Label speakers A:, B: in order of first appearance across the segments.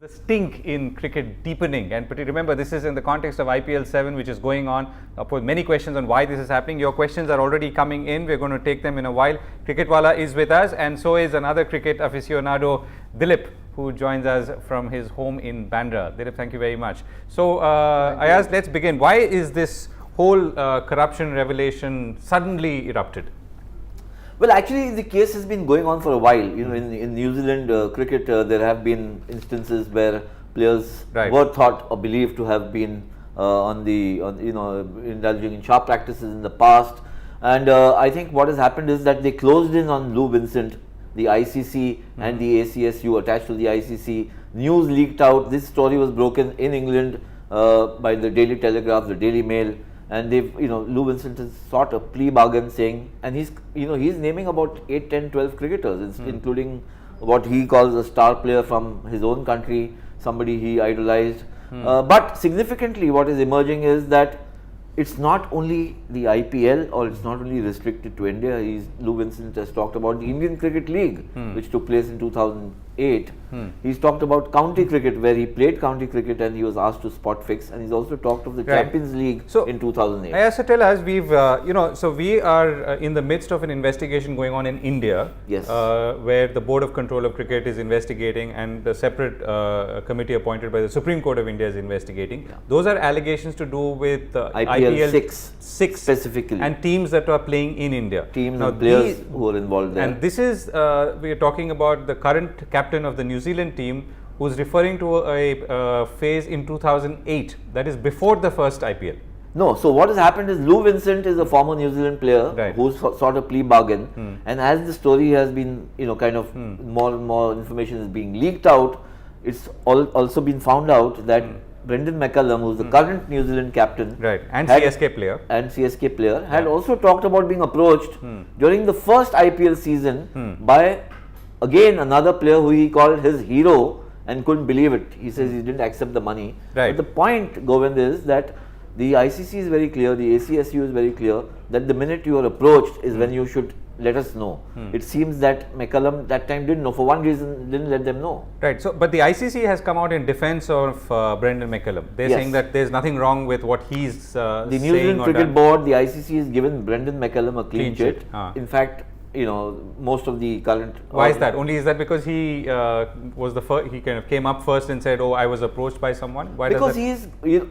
A: The stink in cricket deepening, and remember this is in the context of IPL 7 which is going on. I'll put many questions on why this is happening. Your questions are already coming in. We're going to take them in a while. Cricketwala is with us, and so is another cricket aficionado, Dilip, who joins us from his home in Bandra. Dilip, thank you very much. So Ayaz, let's begin. Why is this whole corruption revelation suddenly erupted?
B: Well, actually, the case has been going on for a while. You know, in New Zealand cricket, there have been instances where players were thought or believed to have been indulging in sharp practices in the past. And I think what has happened is that they closed in on Lou Vincent, the ICC and the ACSU attached to the ICC. News leaked out. This story was broken in England by the Daily Telegraph, the Daily Mail. And they've, Lou Vincent has sought a plea bargain saying, and he's naming about 8, 10, 12 cricketers, including what he calls a star player from his own country, somebody he idolized. But significantly, what is emerging is that it's not only the IPL or it's not only restricted to India. Lou Vincent has talked about the Indian Cricket League, which took place in 2008. He's talked about county cricket, where he played county cricket and he was asked to spot fix, and he's also talked of the Champions League in 2008.
A: Ayaz, so tell us, we've so we are in the midst of an investigation going on in India, where the Board of Control of Cricket is investigating, and a separate committee appointed by the Supreme Court of India is investigating. Those are allegations to do with
B: IPL 6 specifically,
A: and teams that are playing in India.
B: Teams and players who are involved there.
A: And this is, we are talking about the current captain of the New Zealand team, who's referring to a phase in 2008, that is before the first IPL.
B: No, so what has happened is Lou Vincent is a former New Zealand player who's sought a plea bargain, and as the story has been, more and more information is being leaked out, it's also been found out that Brendan McCullum, who's the current New Zealand captain,
A: and CSK player,
B: had also talked about being approached during the first IPL season by, again, another player who he called his hero and couldn't believe it. He says he didn't accept the money. But the point, Govind, is that the ICC is very clear, the ACSU is very clear, that the minute you are approached is when you should let us know. It seems that McCullum that time didn't know. For one reason, didn't let them know.
A: So, but the ICC has come out in defense of Brendan McCullum. They're saying that there's nothing wrong with what he's
B: the New Zealand Cricket Board, the ICC, has given Brendan McCullum a clean chit. In fact, most of the current.
A: Why is that? Only is that because he was the first? He kind of came up first and said, "Oh, I was approached by someone." Why?
B: Because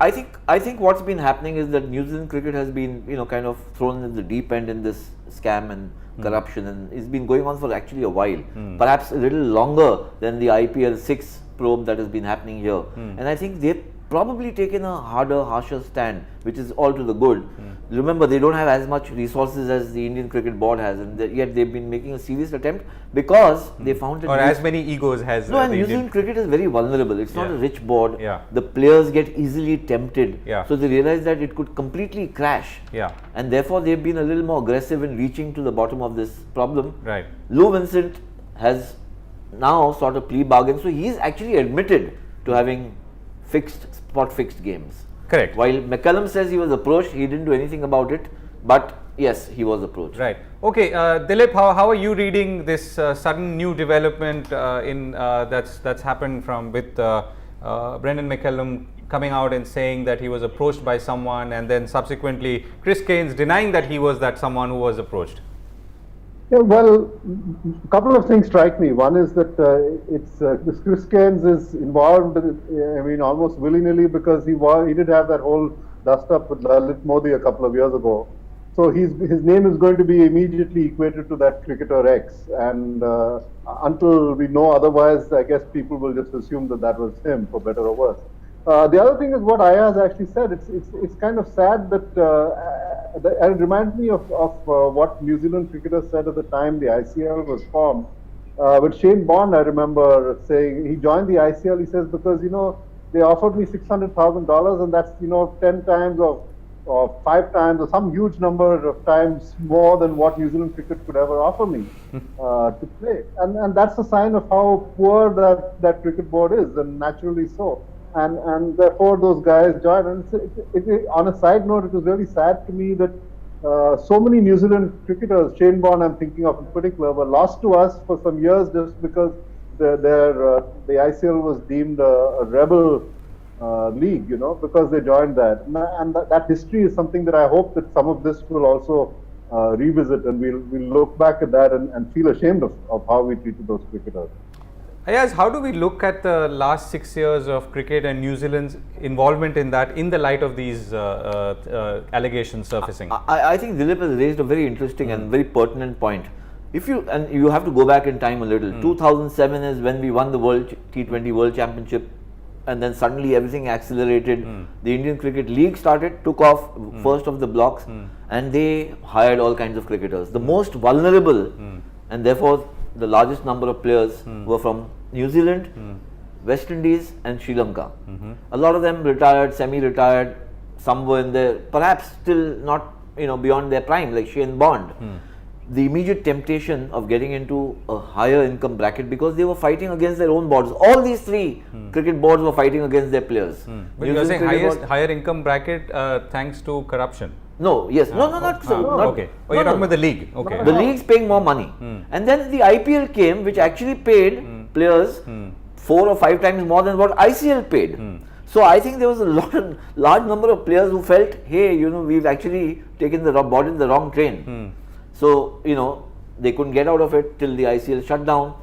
B: I think what's been happening is that New Zealand cricket has been, kind of thrown in the deep end in this scam and corruption, and it's been going on for actually a while, perhaps a little longer than the IPL 6 probe that has been happening here. And I think they've probably taken a harsher stand, which is all to the good. Remember, they don't have as much resources as the Indian Cricket Board has, and yet they've been making a serious attempt because they found that
A: as many egos has.
B: No, and New Zealand cricket is very vulnerable. It's not a rich board. The players get easily tempted, so they realize that it could completely crash. And therefore, they've been a little more aggressive in reaching to the bottom of this problem. Lou Vincent has now sought a plea bargain, so he's actually admitted to having spot fixed games.
A: Correct.
B: While McCullum says he was approached, he didn't do anything about it, but yes, he was approached.
A: Okay, Dilip, how are you reading this sudden new development that's happened with Brendan McCullum coming out and saying that he was approached by someone, and then subsequently Chris Keynes denying that he was that someone who was approached?
C: Yeah, well, a couple of things strike me. One is that this Chris Keynes is involved, almost willy-nilly, because he did have that whole dust-up with Lalit Modi a couple of years ago. So his name is going to be immediately equated to that cricketer X, and until we know otherwise, I guess people will just assume that was him, for better or worse. The other thing is what Ayaz actually said. It's kind of sad that it reminds me of what New Zealand cricketers said at the time the ICL was formed. With Shane Bond, I remember saying, he joined the ICL, he says, because, they offered me $600,000, and that's, 10 times or 5 times or some huge number of times more than what New Zealand cricket could ever offer me to play. And that's a sign of how poor that cricket board is, and naturally so. And therefore those guys joined. And on a side note, it was really sad to me that so many New Zealand cricketers, Shane Bond I'm thinking of in particular, were lost to us for some years just because the ICL was deemed a rebel league, because they joined that. And that history is something that I hope that some of this will also revisit, and we'll look back at that and feel ashamed of how we treated those cricketers.
A: Ayaz, how do we look at the last 6 years of cricket and New Zealand's involvement in that in the light of these allegations surfacing?
B: I think Dilip has raised a very interesting and very pertinent point. If you have to go back in time a little. 2007 is when we won the World T20 World Championship, and then suddenly everything accelerated. The Indian Cricket League took off first of the blocks, and they hired all kinds of cricketers. The most vulnerable and therefore the largest number of players were from New Zealand, West Indies and Sri Lanka. A lot of them retired, semi-retired, some were in their, perhaps still not beyond their prime, like Shane Bond. The immediate temptation of getting into a higher income bracket, because they were fighting against their own boards. All these three cricket boards were fighting against their players.
A: But you are saying higher income bracket thanks to corruption?
B: No, yes, not so.
A: Okay. Oh, you're talking about the league. Okay.
B: The league's paying more money. And then the IPL came, which actually paid players 4 or 5 times more than what ICL paid. So I think there was a large number of players who felt, hey, we've actually taken bought in the wrong train. So, they couldn't get out of it till the ICL shut down.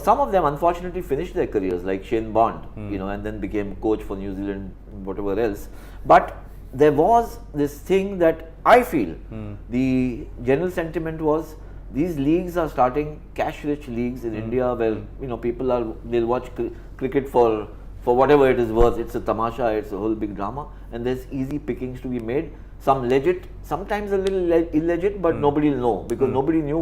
B: Some of them unfortunately finished their careers, like Shane Bond, and then became coach for New Zealand, whatever else. But there was this thing that I feel the general sentiment was, these leagues are starting cash-rich leagues in India, where people they'll watch cricket for whatever it is worth. It's a tamasha, it's a whole big drama, and there's easy pickings to be made. Some legit, sometimes a little illegit, but nobody will know, because nobody knew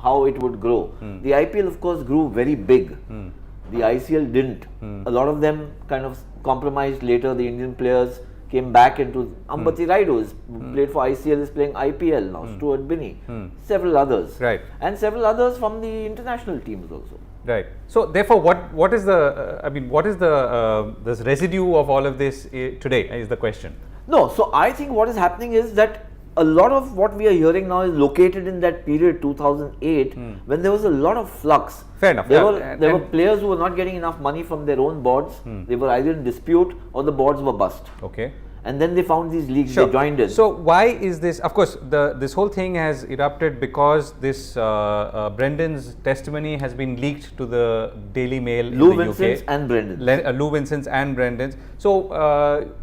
B: how it would grow. The IPL of course grew very big. The ICL didn't. A lot of them kind of compromised later. The Indian players came back into Ambati Raidu, played for ICL, is playing IPL now. Stuart Binney, several others,
A: right,
B: and several others from the international teams also.
A: Right. So therefore, what is the what is the this residue of all of this today is the question.
B: No, so I think what is happening is that a lot of what we are hearing now is located in that period 2008 when there was a lot of flux.
A: Fair enough.
B: There were players who were not getting enough money from their own boards. They were either in dispute or the boards were bust.
A: Okay.
B: And then they found these leagues, they joined in.
A: So why is this? Of course, this whole thing has erupted because this Brendan's testimony has been leaked to the Daily Mail
B: Lou
A: in the
B: Vincent's
A: UK.
B: and Brendan's.
A: Lou Vincent's and Brendan's. So,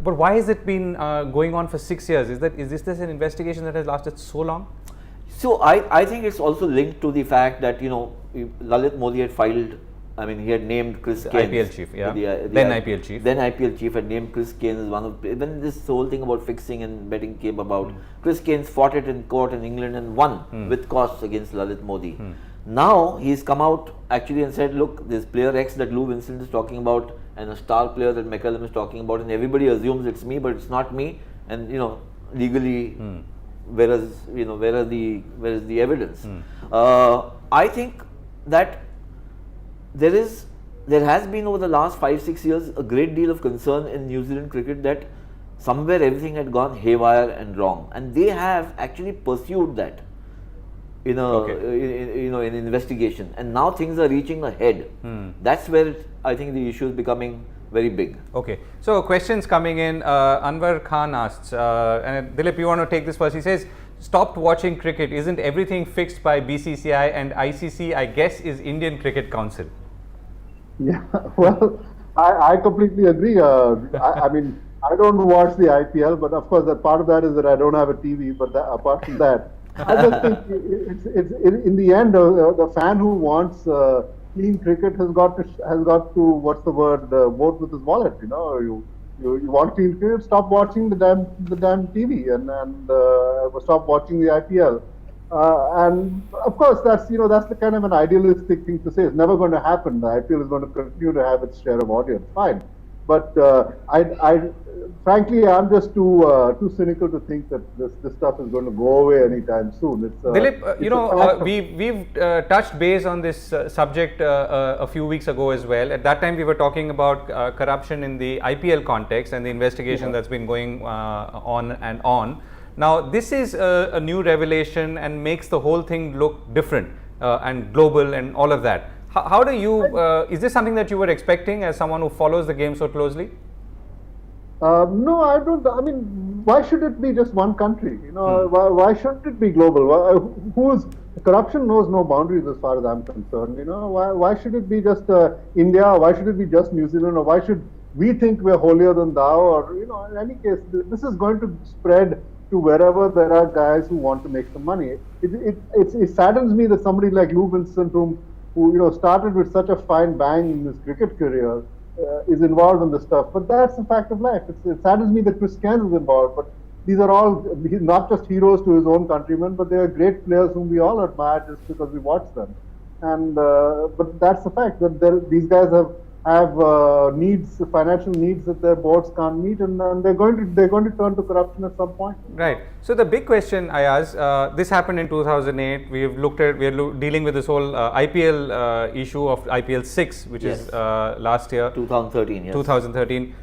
A: but why has it been going on for 6 years? Is this an investigation that has lasted so long?
B: So I think it's also linked to the fact that Lalit Modi had filed. I mean, he had named Chris Keynes,
A: IPL chief, then IPL chief.
B: Then IPL chief had named Chris Keynes as one of. When this whole thing about fixing and betting came about, Chris Keynes fought it in court in England and won with costs against Lalit Modi. Now he's come out actually and said, look, this player X that Lou Vincent is talking about, and a star player that McCallum is talking about, and everybody assumes it's me, but it's not me, and legally, where is the evidence? I think that there has been over the last 5-6 years a great deal of concern in New Zealand cricket that somewhere everything had gone haywire and wrong, and they have actually pursued that in an investigation, and now things are reaching a head. That's where I think the issue is becoming very big.
A: Okay, so questions coming in. Anwar Khan asks, and Dilip, you want to take this first? He says, stopped watching cricket. Isn't everything fixed by BCCI and ICC? I guess is Indian Cricket Council.
C: Yeah, well, I completely agree. I mean, I don't watch the IPL, but of course, that part of that is that I don't have a TV. But apart from that, I just think it's in the end, the fan who wants clean cricket has got to what's the word, vote with his wallet. You want clean cricket, stop watching the damn TV and stop watching the IPL. And of course, that's the kind of an idealistic thing to say. It's never going to happen. The IPL is going to continue to have its share of audience. Fine, but frankly, I'm just too cynical to think that this stuff is going to go away anytime soon. It's,
A: Dilip, we've touched base on this subject a few weeks ago as well. At that time, we were talking about corruption in the IPL context and the investigation that's been going on and on. Now, this is a new revelation and makes the whole thing look different and global and all of that. How do you, is this something that you were expecting as someone who follows the game so closely?
C: No, I don't. I mean, why should it be just one country? You know, why shouldn't it be global? Corruption knows no boundaries as far as I'm concerned. You know, why should it be just India? Why should it be just New Zealand? Or why should we think we're holier than thou? Or, you know, in any case, this is going to spread to wherever there are guys who want to make some money. It saddens me that somebody like Lou Vincent, who you know started with such a fine bang in his cricket career, is involved in this stuff. But that's the fact of life. It saddens me that Chris Cairns is involved. But these are all not just heroes to his own countrymen, but they are great players whom we all admire just because we watch them. And but that's the fact that these guys have needs, financial needs that their boards can't meet, and they're going to turn to corruption at some point.
A: Right. So the big question, Ayaz, this happened in 2008. We're dealing with this whole IPL issue of IPL 6, which is last year,
B: 2013. Yes.
A: 2013.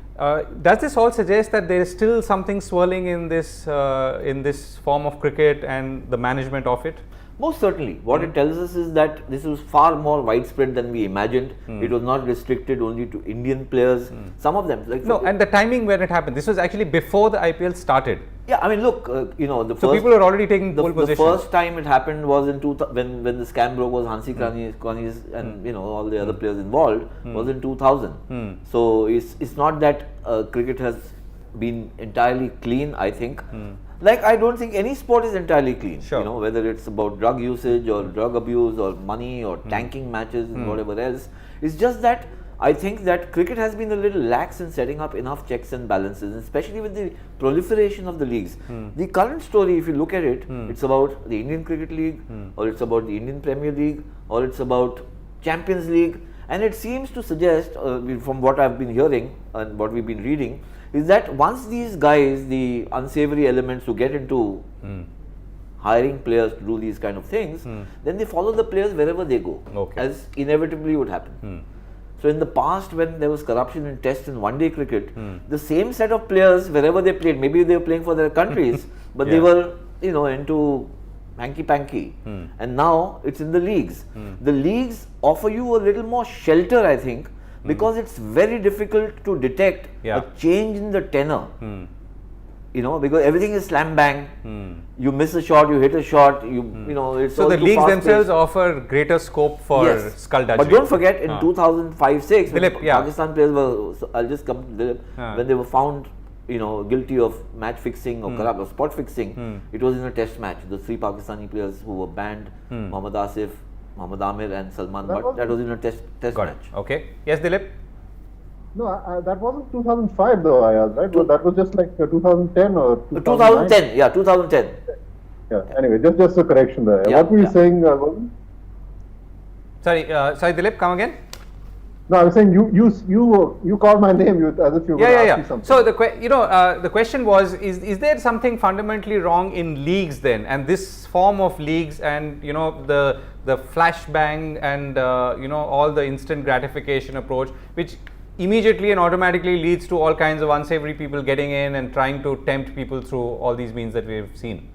A: Does this all suggest that there is still something swirling in this form of cricket and the management of it?
B: Most certainly. What it tells us is that this was far more widespread than we imagined. It was not restricted only to Indian players. Some of them, like
A: and the timing when it happened, this was actually before the IPL started.
B: Yeah, I mean, look, you know,
A: so people are already taking pole
B: the
A: position.
B: first time it happened was in when the scam broke was Hansi Kranis and you know all the other players involved was in 2000. So it's not that cricket has been entirely clean. I think. Like, I don't think any sport is entirely clean.
A: Sure.
B: You know, whether it's about drug usage or drug abuse or money or tanking matches and whatever else. It's just that I think that cricket has been a little lax in setting up enough checks and balances, especially with the proliferation of the leagues. The current story, if you look at it, it's about the Indian Cricket League, or it's about the Indian Premier League, or it's about Champions League, and it seems to suggest, from what I've been hearing and what we've been reading, is that once these guys, the unsavory elements who get into hiring players to do these kind of things, then they follow the players wherever they go, as inevitably would happen. So in the past, when there was corruption in Test and One Day cricket, the same set of players, wherever they played, maybe they were playing for their countries, but they were, you know, into hanky-panky. And now it's in the leagues. The leagues offer you a little more shelter, I think, because it's very difficult to detect a change in the tenor. You know, because everything is slam bang. You miss a shot, you hit a shot. You know, it's
A: so
B: all
A: the
B: too
A: leagues
B: fast
A: themselves
B: paced.
A: offer greater scope for skullduggery.
B: But don't forget, in 2005-06, when
A: Dilip,
B: Pakistan players were, I'll just come to Dilip, when they were found, you know, guilty of match fixing or corrupt or spot fixing, it was in a test match. The three Pakistani players who were banned, Mohammad Asif, Mohammad Amir and Salman Butt, that was in a test match.
A: Okay. Yes, Dilip?
C: No, that wasn't 2005 though, Ayaz, right? Well, that was just like 2010 or
B: 2010, yeah, 2010.
C: Yeah, anyway, just a correction there.
B: Yeah,
C: What were you saying, Govind?
A: Sorry, Dilip, come again?
C: No, I was saying you called my name as if you were asking me something.
A: So the question was, is there something fundamentally wrong in leagues then, and this form of leagues, and you know the flashbang and you know all the instant gratification approach, which immediately and automatically leads to all kinds of unsavory people getting in and trying to tempt people through all these means that we've seen.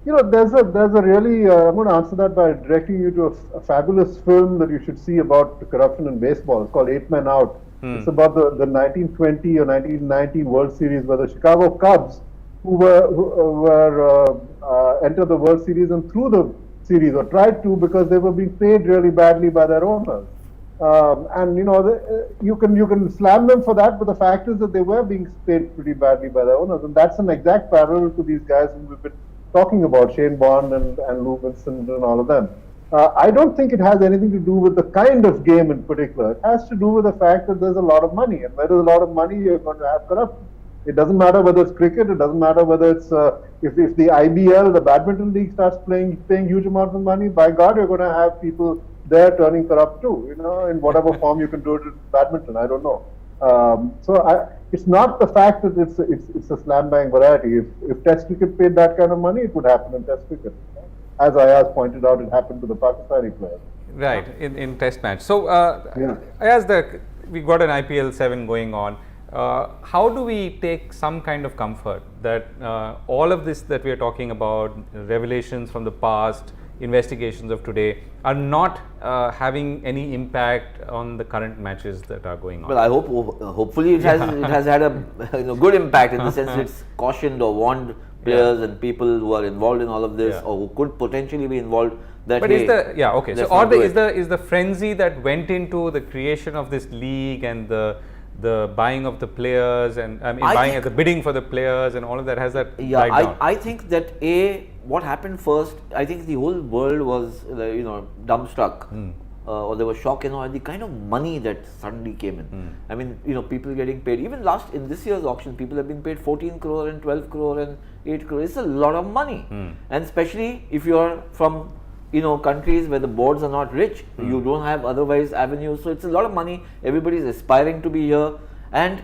C: You know, there's a really, I'm going to answer that by directing you to a fabulous film that you should see about corruption in baseball. It's called 8 Men Out. It's about the 1920 or 1990 World Series where the Chicago Cubs, who entered the World Series and threw the series, or tried to, because they were being paid really badly by their owners. And you know, you can slam them for that, but the fact is that they were being paid pretty badly by their owners, and that's an exact parallel to these guys who we've been talking about, Shane Bond and Lou Vincent and all of them. I don't think it has anything to do with the kind of game in particular. It has to do with the fact that there's a lot of money, and where there's a lot of money, you're going to have corruption. It doesn't matter whether it's cricket. It doesn't matter whether it's if the IBL, the badminton league, starts paying huge amounts of money. By God, you're going to have people there turning corrupt too. You know, in whatever form you can do it in badminton. I don't know. It's not the fact that it's a slam bang variety. If Test cricket paid that kind of money, it would happen in Test cricket. As Ayaz pointed out, it happened to the Pakistani players.
A: Right, in Test match. So, Ayaz, we got an IPL 7 going on. How do we take some kind of comfort that all of this that we are talking about, revelations from the past, investigations of today are not having any impact on the current matches that are going on?
B: Well, I hope, hopefully it has had a good impact in the sense that it's cautioned or warned players and people who are involved in all of this or who could potentially be involved. That
A: but
B: hey,
A: so or is the frenzy that went into the creation of this league and the buying of the players and the bidding for the players and all of that, has that died down?
B: I think that what happened first, I think the whole world was dumbstruck or there was shock at the kind of money that suddenly came in. I mean, people getting paid, even in this year's auction, people have been paid 14 crore and 12 crore and 8 crore. It's a lot of money, and especially if you are from countries where the boards are not rich, you don't have otherwise avenues, so it's a lot of money. Everybody is aspiring to be here, and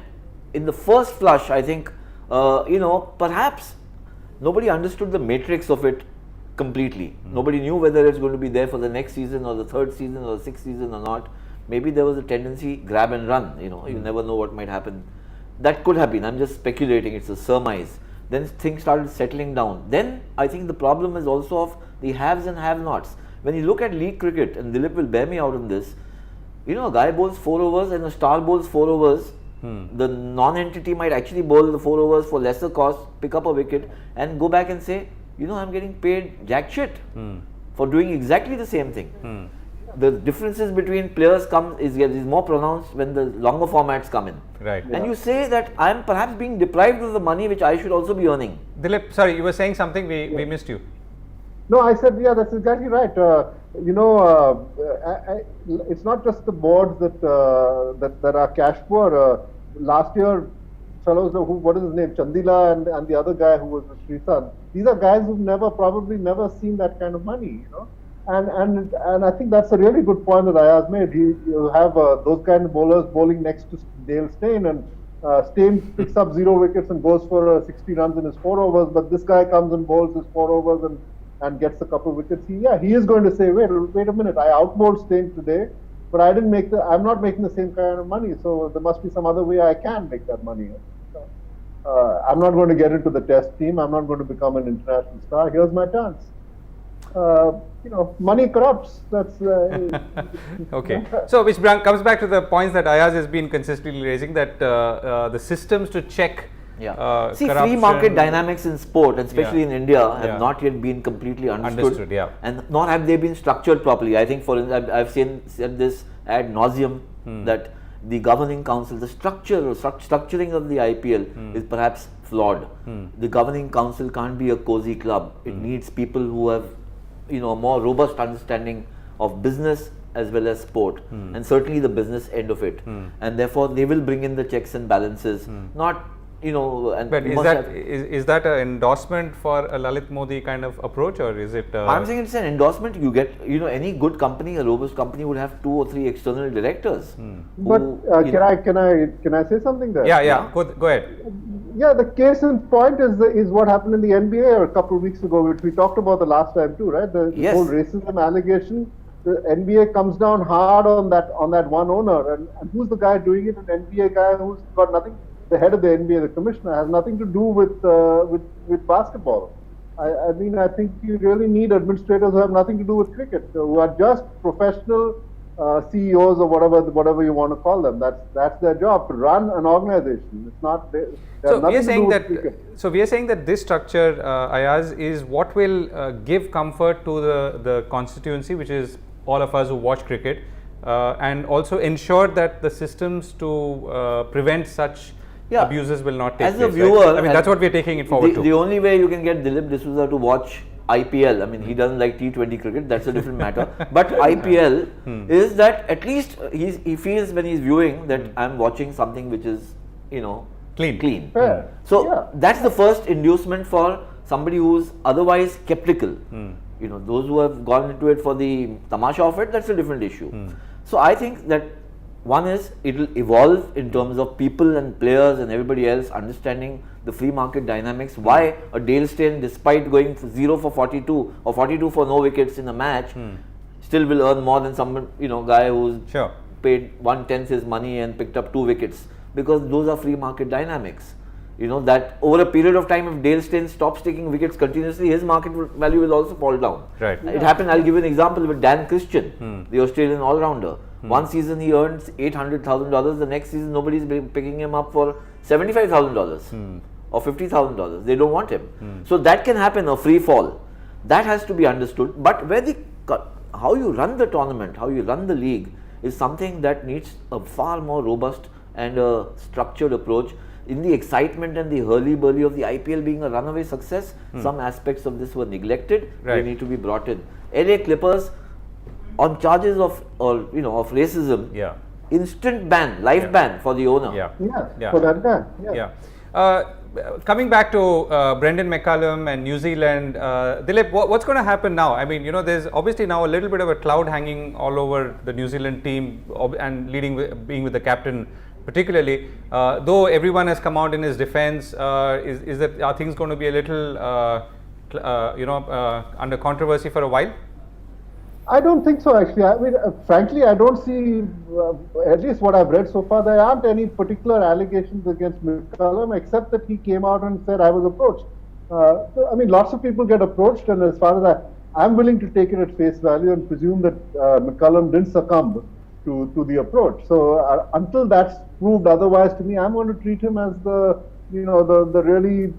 B: in the first flush, I think perhaps nobody understood the matrix of it completely. Nobody knew whether it's going to be there for the next season or the third season or the sixth season or not. Maybe there was a tendency, grab and run, you never know what might happen. That could have been, I'm just speculating, it's a surmise. Then things started settling down. Then I think the problem is also of the haves and have-nots. When you look at league cricket, and Dilip will bear me out on this, a guy bowls 4 overs and a star bowls 4 overs. The non-entity might actually bowl the 4 overs for lesser cost, pick up a wicket and go back and say, I'm getting paid jack shit for doing exactly the same thing. The differences between players is more pronounced when the longer formats come in.
A: Right.
B: And you say that I am perhaps being deprived of the money which I should also be earning.
A: Dilip, sorry, you were saying something, we missed you.
C: No, I said, that's exactly right. It's not just the boards that are cash poor. Last year, fellows what is his name, Chandila and the other guy who was Srisan, these are guys who've probably never seen that kind of money, And I think that's a really good point that Ayaz made. You have those kind of bowlers bowling next to Dale Steyn, and Steyn picks up 0 wickets and goes for 60 runs in his 4 overs, but this guy comes and bowls his 4 overs and gets a couple of wickets. He is going to say, wait a minute, I outbowled Steyn today, but I'm not making the same kind of money, so there must be some other way I can make that money. I'm not going to get into the test team, I'm not going to become an international star, here's my chance. Money corrupts. That's
A: okay. So, which comes back to the points that Ayaz has been consistently raising, that the systems to check
B: See, free market dynamics in sport, and especially in India, have not yet been completely understood. And nor have they been structured properly. I think, for instance, I've said this ad nauseum that the governing council, the structuring of the IPL is perhaps flawed. The governing council can't be a cozy club. It needs people who have a more robust understanding of business as well as sport, and certainly the business end of it, and therefore they will bring in the checks and balances, not and
A: but is that an endorsement for a Lalit Modi kind of approach, or is it
B: I'm saying it's an endorsement. You get any good company, a robust company, would have 2 or 3 external directors.
C: But can I say something there?
A: Go ahead.
C: The case in point is what happened in the NBA a couple of weeks ago, which we talked about the last time too, right? The whole racism allegation. The NBA comes down hard on that one owner, and who's the guy doing it? An NBA guy who's got nothing. The head of the NBA, the commissioner, has nothing to do with basketball. I think you really need administrators who have nothing to do with cricket, who are just professional CEOs or whatever you want to call them. That's their job, to run an organization. It's not.
A: So we are saying that this structure, Ayaz, is what will give comfort to the constituency, which is all of us who watch cricket, and also ensure that the systems to prevent such abuses will not take place.
B: As a viewer,
A: right? That's what we are taking it forward to.
B: The only way you can get Dilip D'Souza to watch IPL, he doesn't like T20 cricket, that's a different matter, but IPL is that at least he feels when he's viewing that I'm watching something which is, clean. So that's the first inducement for somebody who's otherwise skeptical. Those who have gone into it for the tamasha of it, that's a different issue. So I think that one is, it will evolve in terms of people and players and everybody else understanding the free market dynamics. Why a Dale Steyn, despite going 0 for 42 or 42 for no wickets in a match, still will earn more than some guy who's paid 1/10 his money and picked up 2 wickets, because those are free market dynamics. you know, that over a period of time, if Dale Steyn stops taking wickets continuously, his market value will also fall down.
A: Right.
B: It happened. I'll give you an example with Dan Christian, the Australian all-rounder. One season he earns $800,000. The next season nobody's picking him up for $75,000 or $50,000. They don't want him. So that can happen, a free fall. That has to be understood. But how you run the tournament, how you run the league is something that needs a far more robust and a structured approach. In the excitement and the hurly-burly of the IPL being a runaway success, some aspects of this were neglected.
A: Right.
B: They need to be brought in. LA Clippers, on charges of racism, instant ban, life ban for the owner.
C: For that guy.
A: Coming back to Brendan McCullum and New Zealand, Dilip, what's going to happen now? I mean, you know, there's obviously now a little bit of a cloud hanging all over the New Zealand team, and being with the captain particularly. Though everyone has come out in his defense, are things going to be a little, under controversy for a while?
C: I don't think so, actually. I mean, frankly, I don't see, at least what I've read so far, there aren't any particular allegations against McCullum, except that he came out and said, I was approached. So, I mean, lots of people get approached, and as far as I'm willing to take it at face value and presume that McCullum didn't succumb to the approach. So, until that's proved otherwise to me, I'm going to treat him as the really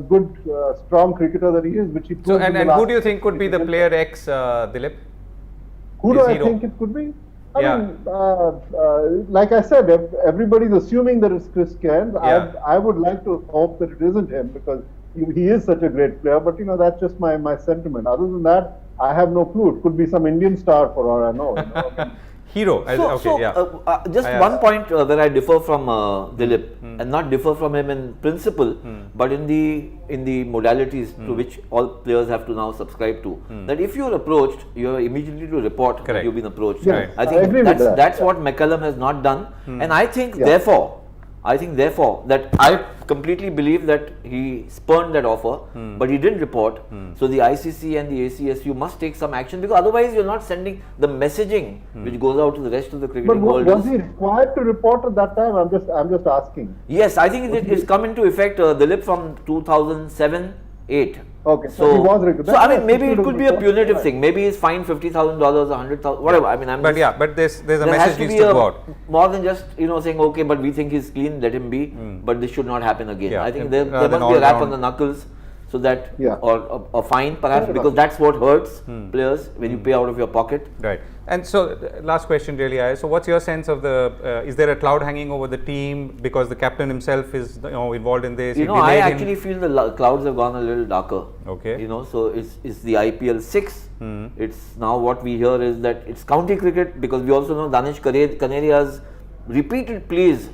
C: good, strong cricketer that he is, which he proved.
A: So, and who do you think could be the player X, Dilip?
C: Who do I think it could be? I mean, like I said, everybody's assuming that it's Chris Cairns. I would like to hope that it isn't him, because he is such a great player. But, you know, that's just my sentiment. Other than that, I have no clue. It could be some Indian star for all I know. You know?
A: Hero.
B: Just
A: Ayaz.
B: one point where I differ from Dilip, and not differ from him in principle, but in the modalities to which all players have to now subscribe to. That if you're approached, you're immediately to report that you've been approached.
C: Yes,
B: I think
C: that.
B: that's what McCullum has not done, and I think therefore that I completely believe that he spurned that offer, but he didn't report. So the ICC and the ACSU must take some action, because otherwise you're not sending the messaging which goes out to the rest of the cricketing world.
C: But was he required to report at that time? I'm just asking.
B: Yes, I think it's come into effect, Dilip, from 2007-8.
C: Okay, so he was required.
B: So I mean, maybe it could be a punitive thing. Maybe he's fined $50,000, $100,000, whatever. I mean,
A: but there's a message needs to go out.
B: More than just saying, okay, but we think he's clean, let him be. But this should not happen again. I think there must be a rap on the knuckles, so that or a fine perhaps, because that's what hurts players when you pay out of your pocket.
A: Right. And so, last question really, Ayaz. So what's your sense of is there a cloud hanging over the team because the captain himself is involved in this?
B: I actually feel the clouds have gone a little darker.
A: Okay.
B: So it's the IPL 6. It's now what we hear is that it's county cricket, because we also know Danish Kaneria's repeated pleas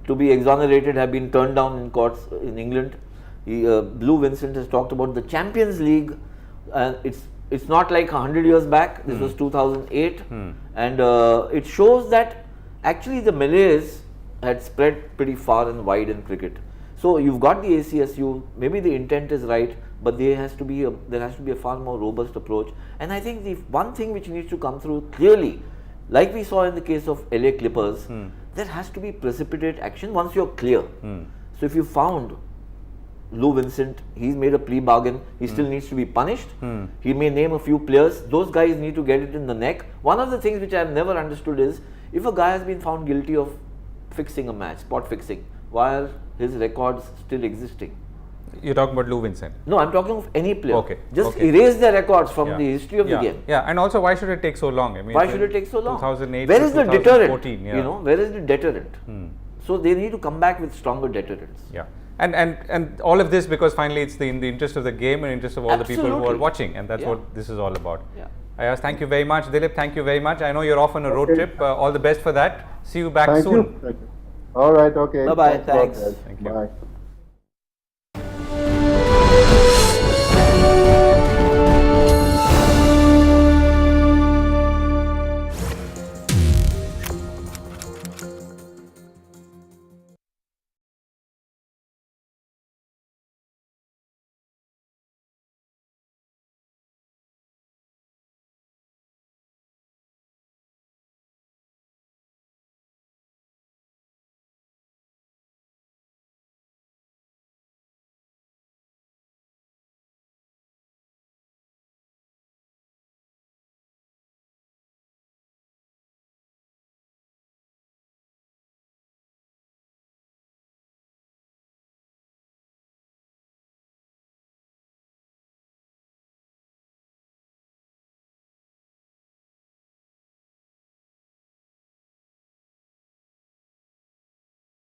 B: to be exonerated have been turned down in courts in England. Blue Vincent has talked about the Champions League, and it's not like 100 years back. This was 2008, and it shows that actually the malaise had spread pretty far and wide in cricket. So you've got the ACSU. Maybe the intent is right, but there has to be a far more robust approach. And I think the one thing which needs to come through clearly, like we saw in the case of LA Clippers, there has to be precipitate action once you're clear. So if you found Lou Vincent, he's made a plea bargain, he still needs to be punished. He may name a few players, those guys need to get it in the neck. One of the things which I have never understood is, if a guy has been found guilty of fixing a match, spot fixing, why are his records still existing?
A: You're talking about Lou Vincent?
B: No, I'm talking of any player.
A: Okay.
B: Just erase their records from the history of the game.
A: Yeah, and also why should it take so long? I mean,
B: why should it take so long?
A: 2008
B: where is the deterrent?
A: Yeah.
B: Where is the deterrent? So they need to come back with stronger deterrents.
A: Yeah. And all of this because finally it's in the interest of the game and interest of all the people who are watching, and that's what this is all about. Ayaz, thank you very much. Dilip, thank you very much. I know you're off on a road trip. All the best for that. See you back soon.
C: Thank you. All right, okay.
B: Bye-bye. Thanks.
A: Thank you.
C: Bye.